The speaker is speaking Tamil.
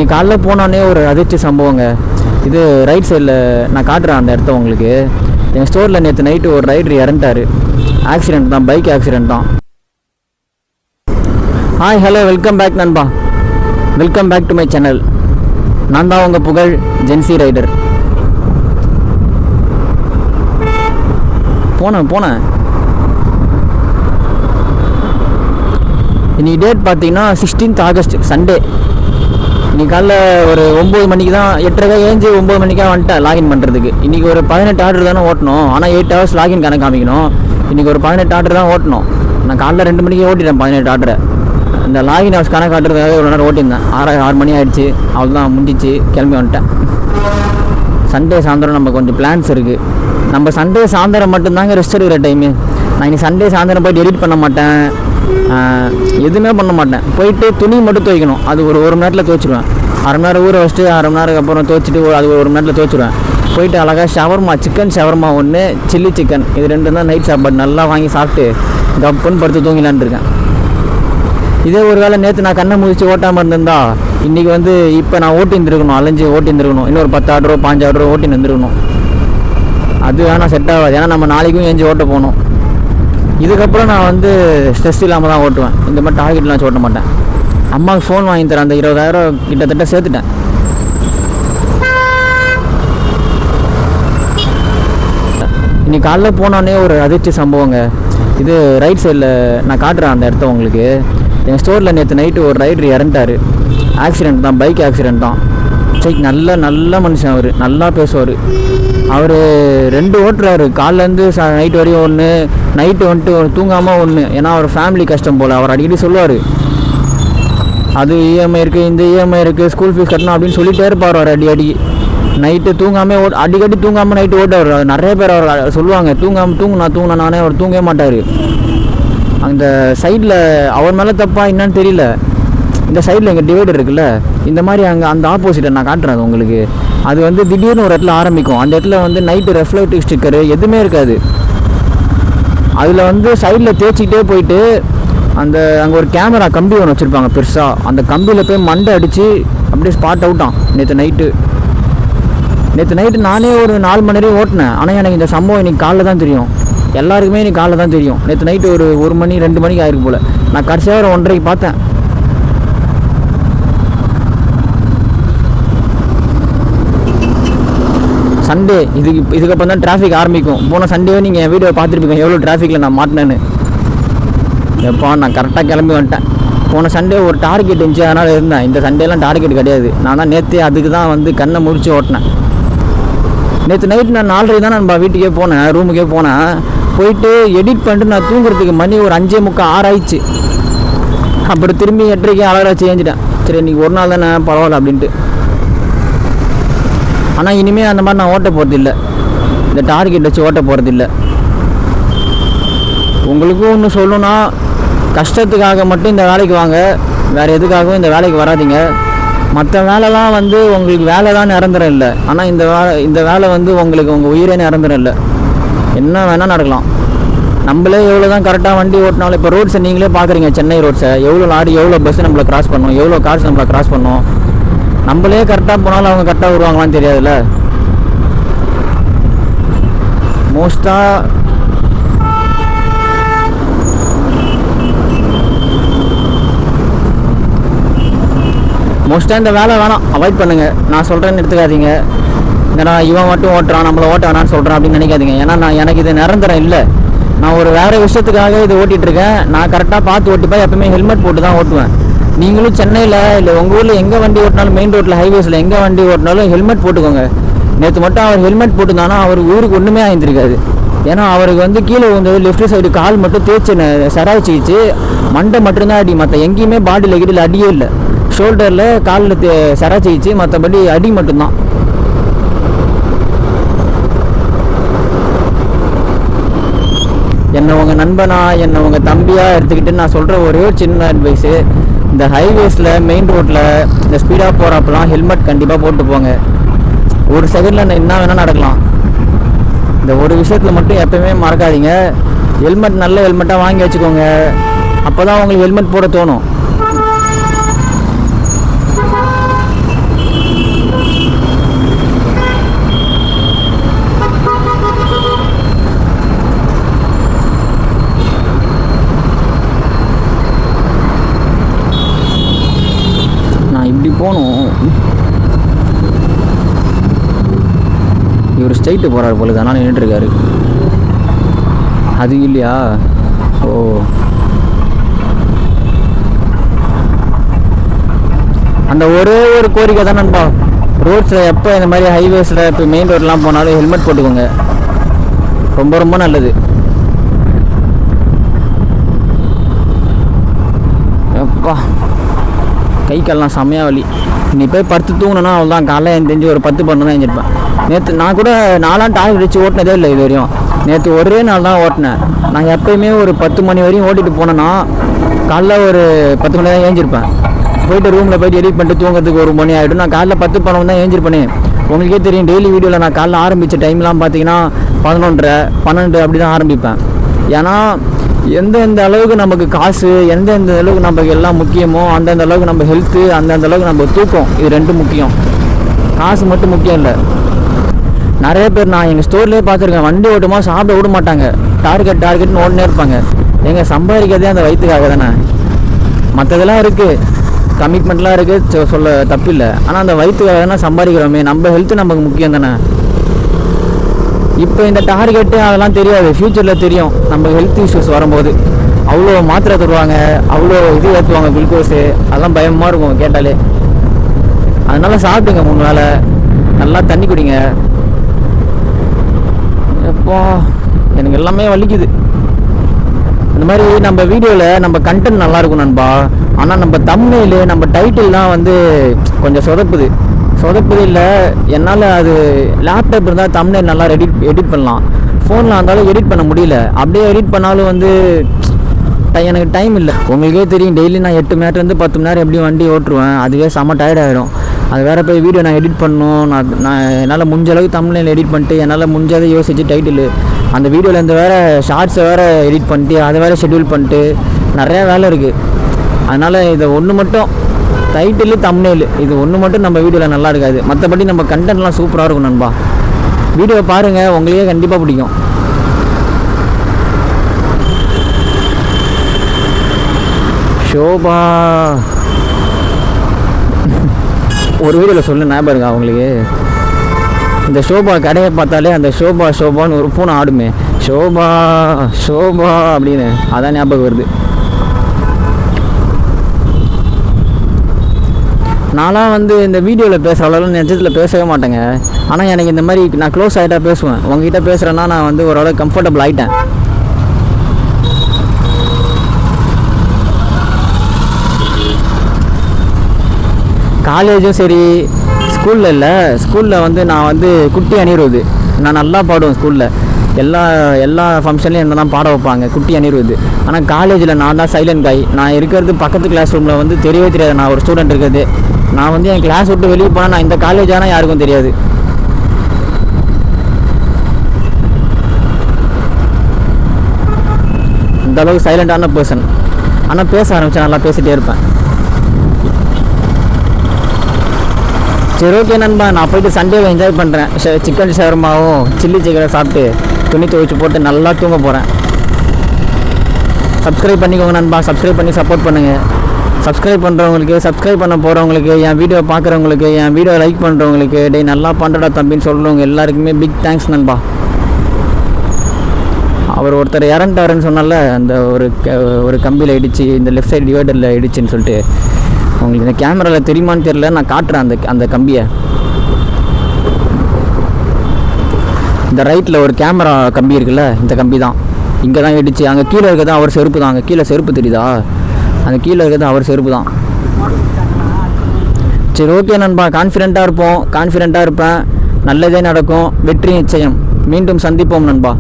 இன்னைக்கு காலைல போனோடனே ஒரு அதிர்ச்சி சம்பவங்க. இது ரைட் சைடில் நான் காட்டுறேன் அந்த இடத்த உங்களுக்கு. எங்கள் ஸ்டோரில் நேற்று நைட்டு ஒரு ரைடர் இறந்துட்டார். ஆக்சிடெண்ட் தான், பைக் ஆக்சிடெண்ட் தான். ஹாய் ஹலோ வெல்கம் பேக் நண்பா, welcome back to my channel. நான் தான் உங்கள் புகழ் ஜென்சி ரைடர். போனேன் இன்னைக்கு டேட் பார்த்தீங்கன்னா 16th ஆகஸ்ட் சண்டே. இன்னைக்கு காலைல ஒரு 9 மணிக்கு தான், 8:30 ஏஞ்சி 9 மணிக்காக வந்துட்டேன் லாகின் பண்ணுறதுக்கு. இன்றைக்கி ஒரு 18 ஆர்டர் தானே ஓட்டணும், ஆனால் 8 ஹவர்ஸ் லாகின் கணக்கு காமிக்கணும். இன்றைக்கி ஒரு 18 ஆர்டர் தான் ஓட்டணும். நான் காலைல 2 மணிக்கு ஓட்டிட்டேன் 18 ஆர்டரை. இந்த லாகின் ஹவர்ஸ் கணக்கு காட்டுறதுக்காக ஒரு நேரம் ஓட்டியிருந்தேன். 6 மணி ஆகிடுச்சு, அவ்வளோதான் முடிஞ்சிச்சு, கிளம்பி வந்துட்டேன். சண்டே சாயந்தரம் நம்ம கொஞ்சம் பிளான்ஸ் இருக்குது. நம்ம சண்டே சாயந்தரம் மட்டும்தாங்க ரெஸ்ட் எடுக்கிற டைமு. நான் இன்னைக்கு சண்டே சாயந்தரம் போய்ட்டு எடிட் பண்ண மாட்டேன், எதுவுமே பண்ண மாட்டேன். போயிட்டு துணி மட்டும் துவைக்கணும், அது ஒரு மணி நேரத்தில் துவைச்சிடுவேன். அரை மணி நேரம் ஊற வச்சுட்டு அரை மணி நேரம் அப்புறம் துவைச்சிட்டு அது ஒரு மணி நேரத்தில் துவைச்சிடுவேன். போயிட்டு அழகாக ஷவர்மா, சிக்கன் ஷவர்மா ஒன்று, சில்லி சிக்கன், இது 2 தான் நைட் சாப்பாடு. நல்லா வாங்கி சாப்பிட்டு கப்புன்னு படுத்து தூங்கிலான்னு இருக்கேன். இதே ஒரு வேளை நேற்று நான் கண்ணை முடிச்சு ஓட்டாமல் இருந்திருந்தா இன்றைக்கி இப்போ நான் ஓட்டி இருந்துருக்கணும், அலைஞ்சு ஓட்டி இருந்துருக்கணும். இன்னொரு 10 ஆர்டரோ 5 ஆர்டரோ ஓட்டி இருந்துருக்கணும். அது வேணால் செட் ஆகாது, ஏன்னா நம்ம நாளைக்கும் ஏஞ்சி ஓட்ட போகணும். இதுக்கப்புறம் நான் ஸ்ட்ரெஸ் இல்லாமல் தான் ஓட்டுவேன். இந்த மாதிரி டார்கெட்லாம் வச்சு ஓட்ட மாட்டேன். அம்மாவுக்கு ஃபோன் வாங்கி தரேன், அந்த 20,000 கிட்டத்தட்ட சேர்த்துட்டேன். இன்னைக்கு காலைல போனோடனே ஒரு அதிர்ச்சி சம்பவங்க. இது ரைட் சைடில் நான் காட்டுறேன் அந்த இடத்த உங்களுக்கு. எங்கள் ஸ்டோரில் நேற்று நைட்டு ஒரு ரைடர் இறந்துட்டார். ஆக்சிடெண்ட் தான், பைக் ஆக்சிடெண்ட் தான். சரி, நல்ல மனுஷன் அவர், நல்லா பேசுவார். அவர் 2 ஓட்டுறாரு, காலைலேருந்து நைட்டு வரையும் ஒன்று, நைட்டு தூங்காமல் ஒன்று. ஏன்னா அவர் ஃபேமிலி கஷ்டம் போல். அவர் அடிக்கடி சொல்லுவார், அது இஎம்ஐ இருக்குது, இந்த இஎம்ஐ இருக்குது, ஸ்கூல் ஃபீஸ் கட்டணும் அப்படின்னு சொல்லிகிட்டே இருப்பார். அவர் அடிக்கடி நைட்டு தூங்காமல் அடிக்கடி தூங்காமல் நைட்டு ஓட்டுவார். நிறைய பேர் அவர் சொல்லுவாங்க, தூங்கினா நானே. அவர் தூங்கவே மாட்டார். அந்த சைடில் அவர் மேலே தப்பா என்னன்னு தெரியல. இந்த சைடில் எங்கள் டிவைடர் இருக்குல்ல, இந்த மாதிரி அந்த ஆப்போசிட்டை நான் காட்டுறேன் உங்களுக்கு. அது திடீர்னு ஒரு இடத்துல ஆரம்பிக்கும். அந்த இடத்துல நைட்டு ரெஃப்ளெக்டிவ் ஸ்டிக்கரு எதுவுமே இருக்காது. அதில் சைடில் தேய்ச்சிக்கிட்டே போயிட்டு அங்கே ஒரு கேமரா கம்பி ஒன்று வச்சுருப்பாங்க பெருசாக. அந்த கம்பியில் போய் மண்டை அடித்து அப்படியே ஸ்பாட் அவுட்டான் நேற்று நைட்டு. நானே ஒரு 4 மணி நேரம் ஓட்டினேன். ஆனால் எனக்கு இந்த சம்பவம் இன்றைக்கி காலைல தான் தெரியும். எல்லாருக்குமே இன்றைக்கி காலைல தான் தெரியும். நேற்று நைட்டு ஒரு 1 மணி 2 மணிக்கு ஆயிருக்கு போல். நான் கடைசியாக ஒரு 1:30க்கு பார்த்தேன். சண்டே இதுக்கப்புறம் தான் டிராஃபிக் ஆரம்பிக்கும். போன சண்டேவே நீங்கள் என் வீடியோ பார்த்துருப்பீங்க, எவ்வளோ டிராஃபிக்கில் நான் மாட்டினேன்னு. எப்போ நான் கரெக்டாக கிளம்பி வந்துட்டேன். போன சண்டே ஒரு டார்கெட் இருந்துச்சு, அதனால் இருந்தேன். இந்த சண்டேலாம் டார்கெட் கிடையாது. நான் தான் நேற்று அதுக்கு தான் கண்ணை முடிச்சு ஓட்டினேன். நேற்று நைட்டு நான் 4:30 தான் நான் வீட்டுக்கே போனேன், ரூமுக்கே போனேன். போயிட்டு எடிட் பண்ணிட்டு நான் தூங்குறதுக்கு மணி ஒரு 5:45 6 அப்புறம் திரும்பி 8:30 அலாரம் வச்சு ஏஞ்சிட்டேன். சரி, இன்றைக்கி ஒரு நாள் தானே பரவாயில்ல அப்படின்ட்டு. ஆனால் இனிமேல் அந்த மாதிரி நான் ஓட்ட போகிறதில்ல, இந்த டார்கெட் வச்சு ஓட்ட போகிறதில்ல. உங்களுக்கும் ஒன்று சொல்லணும்னா, கஷ்டத்துக்காக மட்டும் இந்த வேலைக்கு வாங்க, வேறு எதுக்காகவும் இந்த வேலைக்கு வராதிங்க. மற்ற வேலைலாம் உங்களுக்கு வேலை தான் நிரந்தரம் இல்லை. ஆனால் இந்த வேலை உங்களுக்கு உங்கள் உயிரே நிரந்தரம் இல்லை. என்ன வேணால் நடக்கலாம். நம்மளே எவ்வளோ தான் கரெக்டாக வண்டி ஓட்டினாலும், இப்போ ரோட்ஸை நீங்களே பார்க்குறீங்க, சென்னை ரோட்ஸை, எவ்வளோ லாரி எவ்வளோ பஸ்ஸு நம்மளை கிராஸ் பண்ணணும், எவ்வளோ கார்ஸ் நம்மளை கிராஸ் பண்ணணும். நம்மளே கரெக்டாக போனாலும் அவங்க கரெக்டாக வருவாங்களான்னு தெரியாதுல்ல. மோஸ்ட்டாக இந்த வேலை வேணாம், அவாய்ட் பண்ணுங்கள். நான் சொல்கிறேன்னு எடுத்துக்காதீங்க. ஏன்னா இவன் மட்டும் ஓட்டுறான், நம்மளை ஓட்ட வேணான்னு சொல்கிறான் அப்படின்னு நினைக்காதீங்க. ஏன்னா எனக்கு இது நிரந்தரம் இல்லை. நான் ஒரு வேறு விஷயத்துக்காக இது ஓட்டிகிட்ருக்கேன். நான் கரெக்டாக பார்த்து ஓட்டிப்பேன். எப்பவுமே ஹெல்மெட் போட்டு தான் ஓட்டுவேன். நீங்களும் சென்னையில் இல்லை உங்கள் ஊரில் எங்கே வண்டி ஓட்டினாலும், மெயின் ரோட்டில் ஹைவேஸில் எங்கே வண்டி ஓட்டினாலும் ஹெல்மெட் போட்டுக்கோங்க. நேற்று மட்டும் அவர் ஹெல்மெட் போட்டுருந்தானா அவருக்கு ஊருக்கு ஒன்றுமே ஆயிருந்திருக்காது. ஏன்னா அவருக்கு கீழே வந்தது லெஃப்ட் சைடு கால் மட்டும் தேய்ச்சி சராய்ச்சிச்சு, மண்டை மட்டும்தான் அடி, மற்ற எங்கேயுமே பாடியில் கீழே அடியே இல்லை. ஷோல்டரில் காலில் சராய்ச்சிச்சு, மற்றபடி அடி மட்டும்தான். என்னை உங்கள் நண்பனா, என்னை உங்கள் தம்பியாக எடுத்துக்கிட்டு நான் சொல்கிற ஒரே ஒரு சின்ன அட்வைஸு, இந்த ஹைவேஸில் மெயின் ரோட்டில் இந்த ஸ்பீடாக போகிறப்பெல்லாம் ஹெல்மெட் கண்டிப்பாக போட்டு போங்க. ஒரு செகண்டில் என்ன வேணால் நடக்கலாம். இந்த ஒரு விஷயத்தில் மட்டும் எப்போயுமே மறக்காதீங்க. ஹெல்மெட் நல்ல ஹெல்மெட்டாக வாங்கி வச்சுக்கோங்க. அப்போ தான் உங்களுக்கு ஹெல்மெட் போட தோணும். போகணும். இவர் ஸ்ட்ரைட்டு போகிறாரு போல, அதனால் நின்றுட்டுருக்காரு. அது இல்லையா? ஓ, அந்த ஒரே ஒரு கோரிக்கை தான் நண்பா, ரோட்ஸில் எப்போ இந்த மாதிரி ஹைவேஸில் இப்போ மெயின் ரோட்லாம் போனாலும் ஹெல்மெட் போட்டுக்கோங்க, ரொம்ப ரொம்ப நல்லது. எப்பா கை கால்லாம் செம்மையாக வலி. நீ போய் படுத்து தூங்கணுன்னா அவ்வளோதான், காலைல தெரிஞ்சு ஒரு 10-12 தான் எழுந்திருப்பேன். நேற்று நான் கூட நாலாம் டார்கெட் வச்சு ஓட்டினதே இல்லை இது வரையும். நேற்று ஒரே நாள் தான் ஓட்டினேன். நான் எப்போயுமே ஒரு 10 மணி வரையும் ஓட்டிகிட்டு போனேன்னா காலைல ஒரு 10 மணி தான் ஏஞ்சிருப்பேன். போய்ட்டு ரூமில் போய்ட்டு எடிட் பண்ணிட்டு தூங்கிறதுக்கு 1 மணி ஆகிடும். நான் காலைல 10-12 தான் ஏஞ்சிருப்பேனே. உங்களுக்கே தெரியும், டெய்லி வீடியோவில் நான் காலைல ஆரம்பித்த டைம்லாம் பார்த்தீங்கன்னா 11:30 12 அப்படி தான் ஆரம்பிப்பேன். ஏன்னா எந்தெந்த அளவுக்கு நமக்கு காசு, எந்தெந்த அளவுக்கு நமக்கு எல்லாம் முக்கியமோ அந்தந்த அளவுக்கு நம்ம ஹெல்த்து, அந்தந்த அளவுக்கு நம்ம தூக்கம், இது 2 முக்கியம். காசு மட்டும் முக்கியம் இல்லை. நிறைய பேர் நான் எங்கள் ஸ்டோர்லேயே பார்த்துருக்கேன், வண்டி ஓட்டுமா சாப்பிட விட மாட்டாங்க, டார்கெட்னு ஓடனே இருப்பாங்க. எங்கள் சம்பாதிக்கிறதே அந்த வயிற்றுக்காக தானே. மற்றதெல்லாம் இருக்குது, கமிட்மெண்ட்லாம் இருக்குது, சொல்ல தப்பில்லை. ஆனால் அந்த வயிற்றுக்காக தானே சம்பாதிக்கிறோமே. நம்ம ஹெல்த்து நமக்கு முக்கியம் தானே. இப்போ இந்த டார்கெட்டு அதெல்லாம் தெரியாது, ஃப்யூச்சரில் தெரியும். நம்ம ஹெல்த் இஷ்யூஸ் வரும்போது அவ்வளோ மாத்திரை தருவாங்க, அவ்வளோ இது ஏற்றுவாங்க, குளுக்கோஸு, அதெல்லாம் பயமாக இருக்கும் கேட்டாலே. அதனால் சாப்பிடுங்க 3 வேளை, நல்லா தண்ணி குடிங்க. எப்போ எனக்கு எல்லாமே வலிக்குது. இந்த மாதிரி நம்ம வீடியோவில் நம்ம கண்டென்ட் நல்லாயிருக்கும் நண்பா, ஆனால் நம்ம தம்ப்நெயில், நம்ம டைட்டில்லாம் வந்து கொஞ்சம் சொதப்புது இல்லை. என்னால் அது லேப்டாப் இருந்தால் தம்ப்நெயில் நல்லா எடிட் பண்ணலாம், ஃபோனில் இருந்தாலும் எடிட் பண்ண முடியல. அப்படியே எடிட் பண்ணாலும் வந்து எனக்கு டைம் இல்லை. உங்களுக்கே தெரியும், டெய்லி நான் 8 மணி நேரத்துலேருந்து 10 மணி நேரம் எப்படியும் வண்டி ஓட்டுருவேன். அதுவே செம்ம டயர்ட் ஆகிடும். அது வேறு போய் வீடியோ நான் எடிட் பண்ணணும். நான் என்னால் முடிஞ்ச அளவுக்கு தம்ப்நெயில் எடிட் பண்ணிட்டு, என்னால் முடிஞ்சதை யோசிச்சு டைட்டில், அந்த வீடியோவில் இந்த வேறு ஷார்ட்ஸை வேறு எடிட் பண்ணிட்டு, அதை வேறு ஷெட்யூல் பண்ணிட்டு நிறையா வேலை இருக்குது. அதனால் இதை ஒன்று மட்டும், டைட்டிலு தம்ப்நெயில், இது ஒன்று மட்டும் நம்ம வீடியோவில் நல்லா இருக்காது. மற்றபடி நம்ம கண்டென்ட்லாம் சூப்பராக இருக்கும் நண்பா. வீடியோ பாருங்கள், உங்களுக்கே கண்டிப்பாக பிடிக்கும். ஷோபா ஒரு வீடியோவில் சொல்லு ஞாபகம் இருக்கா அவங்களுக்கு? இந்த ஷோபா கடையை பார்த்தாலே அந்த ஷோபான்னு ஒரு பூனை ஆடுமே, ஷோபா அப்படின்னு, அதான் ஞாபகம் வருது. நான்லாம் வந்து இந்த வீடியோவில் பேசுகிற அளவுக்கு நிஜத்தில் பேசவே மாட்டேங்க. ஆனால் எனக்கு இந்த மாதிரி நான் க்ளோஸ் ஆகிட்டா பேசுவேன். உங்ககிட்ட பேசுகிறேன்னா நான் வந்து ஓரளவுக்கு கம்ஃபர்டபுள் ஆகிட்டேன். காலேஜும் சரி, ஸ்கூலில் இல்லை, ஸ்கூலில் வந்து நான் வந்து குட்டி அணிருவது, நான் நல்லா பாடுவேன். ஸ்கூலில் எல்லா ஃபங்க்ஷன்லையும் என்ன தான் பாட வைப்பாங்க, குட்டி அணிருவது. ஆனால் காலேஜில் நான் தான் சைலண்ட் காய். நான் இருக்கிறது பக்கத்து கிளாஸ் ரூமில் வந்து தெரியவே தெரியாது நான் ஒரு ஸ்டூடெண்ட் இருக்கிறது. நான் வந்து என் கிளாஸ் விட்டு வெளியே போனால் நான் இந்த காலேஜ் ஆனால் யாருக்கும் தெரியாது. இந்த அளவுக்கு சைலண்டான பர்சன். ஆனால் பேச ஆரம்பித்தேன், நல்லா பேசிகிட்டே இருப்பேன். சரி, ஓகே நண்பா, நான் போய்ட்டு சண்டேவை என்ஜாய் பண்ணுறேன். சிக்கன் ஷவர்மாவும் சில்லி சிக்கனை சாப்பிட்டு துணி துவைச்சி போட்டு நல்லா தூங்க போகிறேன். சப்ஸ்கிரைப் பண்ணிக்கோங்க நண்பா, சப்ஸ்கிரைப் பண்ணி சப்போர்ட் பண்ணுங்கள். சப்ஸ்கிரைப் பண்ணுறவங்களுக்கு, சப்ஸ்கிரைப் பண்ண போகிறவங்களுக்கு, என் வீடியோ பார்க்குறவங்களுக்கு, என் வீடியோ லைக் பண்ணுறவங்களுக்கு, டே நல்லா பண்ணுறடா தம்பின்னு சொல்கிறவங்க எல்லாருக்குமே பிக் தேங்க்ஸ் நண்பா. அவர் ஒருத்தர் இறந்துட்டாருன்னு சொன்னால, அந்த ஒரு கம்பியில் இடிச்சு, இந்த லெஃப்ட் சைடு டிவைடரில் இடிச்சுன்னு சொல்லிட்டு, உங்களுக்கு இந்த கேமராவில் தெரியுமான்னு தெரியல, நான் காட்டுறேன் அந்த கம்பியை. இந்த ரைட்டில் ஒரு கேமரா கம்பி இருக்குல்ல, இந்த கம்பி தான் இங்கே தான் இடிச்சு. அங்கே கீழே இருக்கிறது அவர் செருப்பு தான். அங்கே கீழே செருப்பு தெரியுதா? அந்த கீழே இருக்கிறது அவர் செருப்பு தான். சரி, ஓகே நண்பா, கான்ஃபிடெண்ட்டாக இருப்போம், கான்ஃபிடெண்ட்டாக இருப்பேன். நல்லதே நடக்கும், வெற்றி நிச்சயம். மீண்டும் சந்திப்போம் நண்பா.